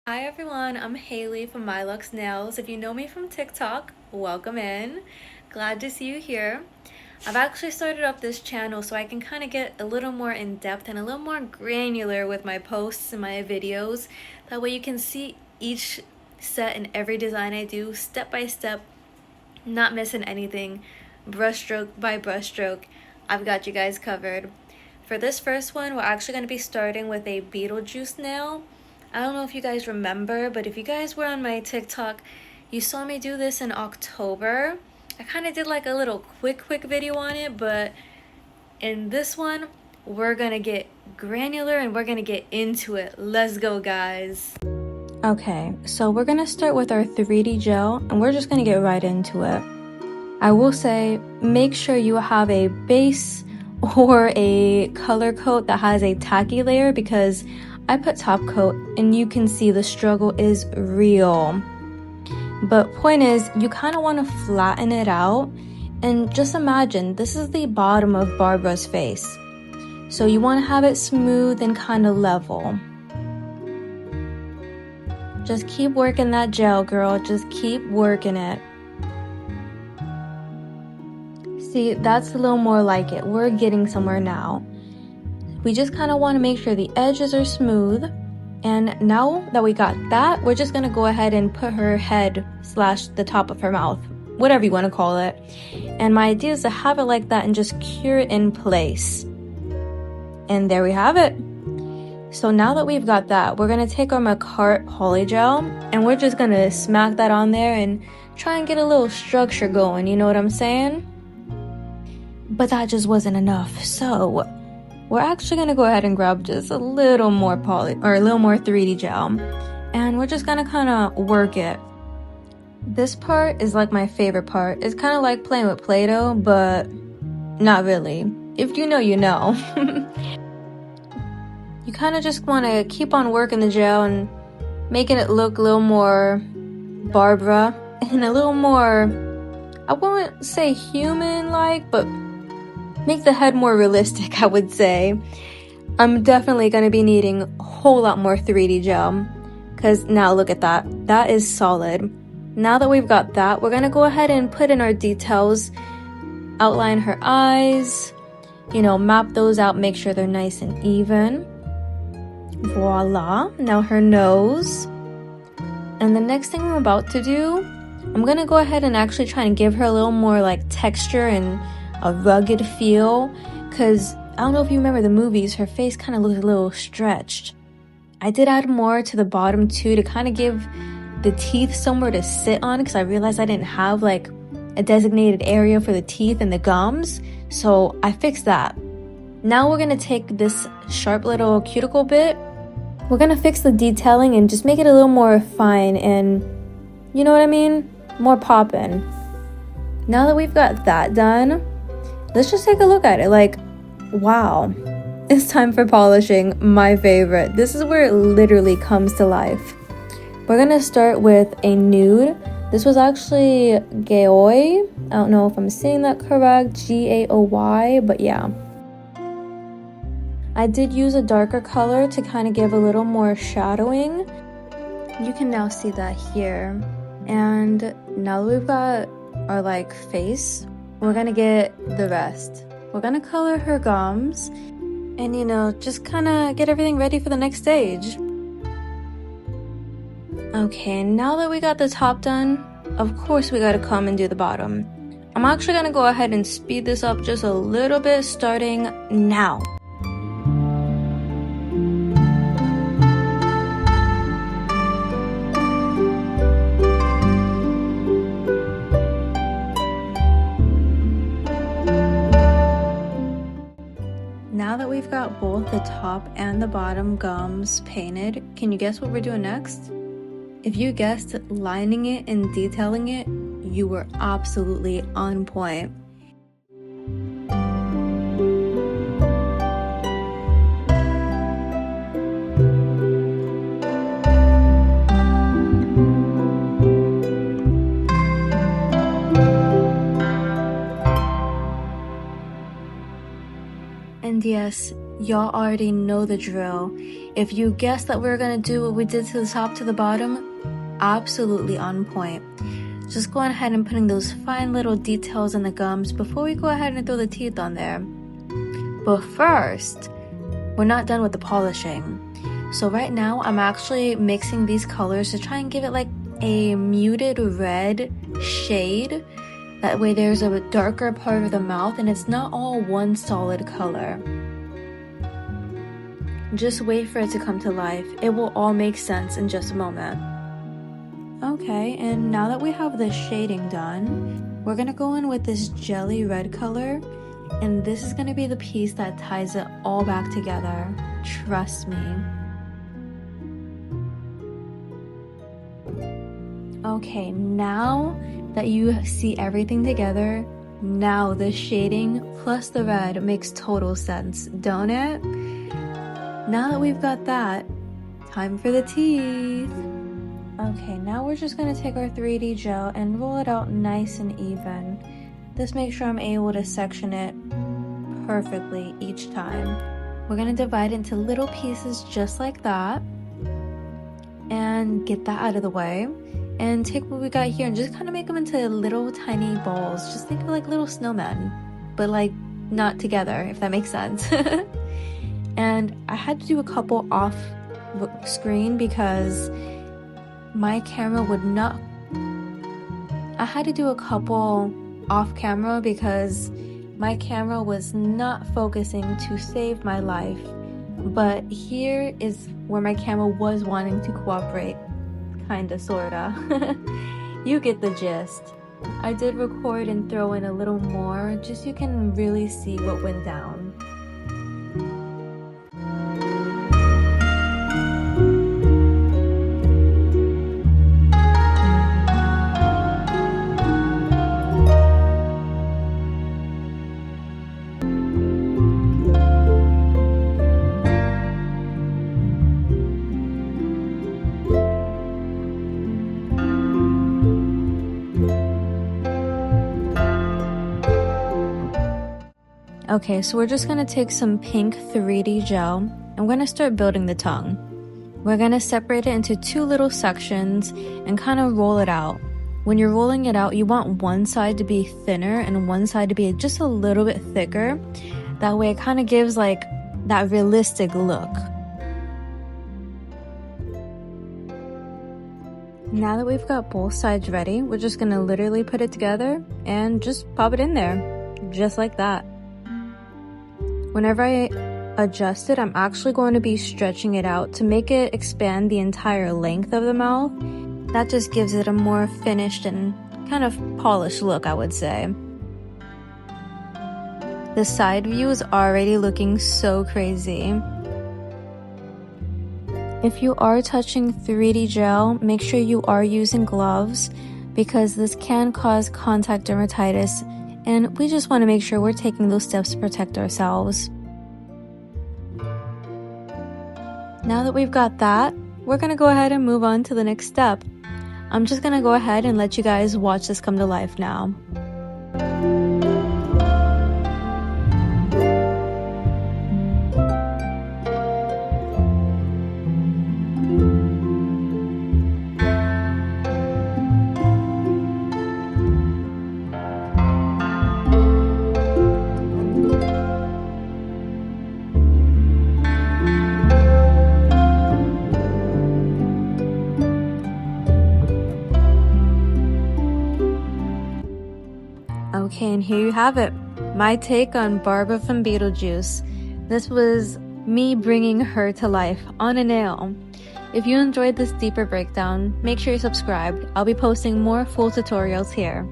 Hi everyone, I'm Haley from My Lux Nails. If you know me from TikTok, welcome in. Glad to see you here. I've actually started up this channel so I can kind of get a little more in depth and a little more granular with my posts and my videos. That way you can see each set and every design I do step by step, not missing anything, brushstroke by brushstroke. I've got you guys covered. For this first one, we're actually going to be starting with a Beetlejuice nail. I don't know if you guys remember, but if you guys were on my TikTok, you saw me do this in October. I kind of did like a little quick video on it, but in this one, we're gonna get granular and we're gonna get into it. Let's go, guys. Okay, so we're gonna start with our 3D gel and we're just gonna get right into it. I will say, make sure you have a base or a color coat that has a tacky layer because I put top coat and you can see the struggle is real. But point is, you kind of want to flatten it out and just imagine this is the bottom of Barbara's face. So you want to have it smooth and kind of level. Just keep working that gel, girl. Just keep working it. See, that's a little more like it. We're getting somewhere now. We just kind of want to make sure the edges are smooth. And now that we got that, we're just going to go ahead and put her head / the top of her mouth, whatever you want to call it. And my idea is to have it like that and just cure it in place. And there we have it. So now that we've got that, we're going to take our Macart Poly Gel and we're just going to smack that on there and try and get a little structure going, you know what I'm saying? But that just wasn't enough. So we're actually going to go ahead and grab just a little more 3D gel. And we're just going to kind of work it. This part is like my favorite part. It's kind of like playing with Play-Doh, but not really. If you know, you know. You kind of just want to keep on working the gel and making it look a little more Barbara and a little more, I won't say human-like, but make the head more realistic, I would say. I'm definitely going to be needing a whole lot more 3D gel. Because now look at that. That is solid. Now that we've got that, we're going to go ahead and put in our details. Outline her eyes. You know, map those out. Make sure they're nice and even. Voila. Now her nose. And the next thing I'm about to do, I'm going to go ahead and actually try and give her a little more like texture and a rugged feel, because I don't know if you remember the movies, her face kind of looks a little stretched. I did add more to the bottom too to kind of give the teeth somewhere to sit on, because I realized I didn't have like a designated area for the teeth and the gums, so I fixed that. Now we're going to take this sharp little cuticle bit, we're going to fix the detailing and just make it a little more fine and, you know what I mean, more poppin'. Now that we've got that done, let's just take a look at it. Like, wow, it's time for polishing, my favorite. This is where it literally comes to life. We're gonna start with a nude. This was actually Gaoy. I don't know if I'm saying that correct, Gaoy, but yeah. I did use a darker color to kind of give a little more shadowing. You can now see that here. And now that we've got our like face, we're gonna get the rest. We're gonna color her gums and, you know, just kind of get everything ready for the next stage. Okay, now that we got the top done, of course we gotta come and do the bottom. I'm actually gonna go ahead and speed this up just a little bit starting now. Now that we've got both the top and the bottom gums painted, can you guess what we're doing next? If you guessed lining it and detailing it, you were absolutely on point. And yes, Y'all already know the drill. If you guessed that we were gonna do what we did to the top to the bottom, absolutely on point. Just go ahead and putting those fine little details in the gums before we go ahead and throw the teeth on there. But first, we're not done with the polishing. So right now I'm actually mixing these colors to try and give it like a muted red shade. That way there's a darker part of the mouth and it's not all one solid color. Just wait for it to come to life. It will all make sense in just a moment. Okay, and now that we have the shading done, we're gonna go in with this jelly red color, and this is gonna be the piece that ties it all back together. Trust me. Okay, now that you see everything together, now the shading plus the red makes total sense, don't it? Now that we've got that, time for the teeth. Okay, now we're just gonna take our 3D gel and roll it out nice and even. This makes sure I'm able to section it perfectly each time. We're gonna divide it into little pieces just like that and get that out of the way. And take what we got here and just kind of make them into little tiny balls. Just think of like little snowmen, but like not together, if that makes sense. And I had to do a couple off screen because my camera would not. I had to do a couple off camera because my camera was not focusing to save my life. But here is where my camera was wanting to cooperate. Kinda, sorta. You get the gist. I did record and throw in a little more just so you can really see what went down. Okay, so we're just gonna take some pink 3D gel and we're gonna start building the tongue. We're gonna separate it into two little sections and kind of roll it out. When you're rolling it out, you want one side to be thinner and one side to be just a little bit thicker. That way it kind of gives like that realistic look. Now that we've got both sides ready, we're just gonna literally put it together and just pop it in there, just like that. Whenever I adjust it, I'm actually going to be stretching it out to make it expand the entire length of the mouth. That just gives it a more finished and kind of polished look, I would say. The side view is already looking so crazy. If you are touching 3D gel, make sure you are using gloves because this can cause contact dermatitis. And we just want to make sure we're taking those steps to protect ourselves. Now that we've got that, we're going to go ahead and move on to the next step. I'm just going to go ahead and let you guys watch this come to life now. Okay, and here you have it. My take on Barbara from Beetlejuice. This was me bringing her to life on a nail. If you enjoyed this deeper breakdown, make sure you're subscribed. I'll be posting more full tutorials here.